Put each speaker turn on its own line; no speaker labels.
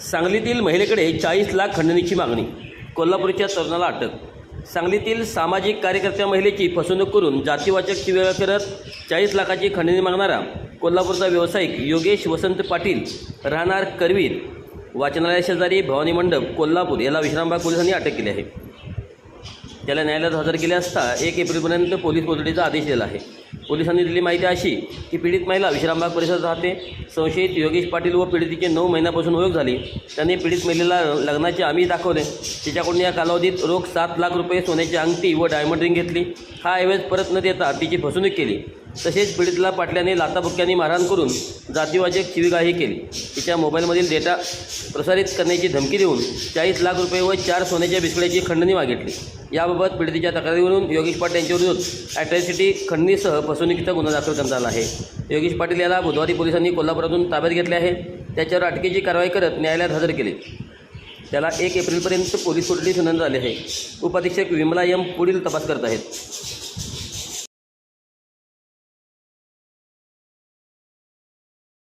सांगलीतील महिलेकडे 40 लाख खंडणीची मागणी. कोल्हापूरच्या तरुणाला अटक. सांगलीतील सामाजिक कार्यकर्त्या महिलेची फसवणूक करून जातीवाचक शिव्या करत 40 लाखाची खंडणी मागणारा कोल्हापूरचा व्यावसायिक योगेश वसंत पाटील राहणार करवीर वाचनालय शेजारी भवानी मंडप कोल्हापूर याला विश्रामबाग पोलिसांनी अटक केली आहे. त्याला न्यायालयात हजर केले असता 1 एप्रिलपर्यंत पोलीस कोठडीचा आदेश दिला आहे. पोलिसांनी दिलेली माहिती अशी की पीडित महिला विश्रामबाग परिसरात राहते. संशयित योगेश पाटील व पीडितीचे 9 महिन्यापासून ओळख झाली. त्यांनी पीडित महिलेला लग्नाचे आमिष दाखवले. तिच्याकडून या कालावधीत रोख 7 लाख रुपये सोन्याची अंगठी व डायमंड रिंग घेतली. हा ऐवज परत न देता तिची फसवणूक केली. तसेच पीडितला पाटल्याने लाथाबुक्क्यांनी मारहाण करून जातीवाचक शिवीगाळही केली. तिच्या मोबाईलमधील डेटा प्रसारित करण्याची धमकी देऊन 40 लाख रुपये व 4 सोन्याच्या बिस्किटाची खंडणी मागितली. याबाबत पीडितीच्या तक्रारीवरून योगेश पाटील यांच्याविरुद्ध ॲट्रॉसिटी खंडणीसह फसवणुकीचा गुन्हा दाखल करण्यात आला आहे. योगेश पाटील याला बुधवारी पोलिसांनी कोल्हापुरातून ताब्यात घेतले आहे. त्याच्यावर अटकेची कारवाई करत न्यायालयात हजर केले. त्याला 1 एप्रिलपर्यंत पोलीस कोठडी सुनावण्यात आली आहे. उपाधीक्षक विमला एम पुढील तपास करत आहेत.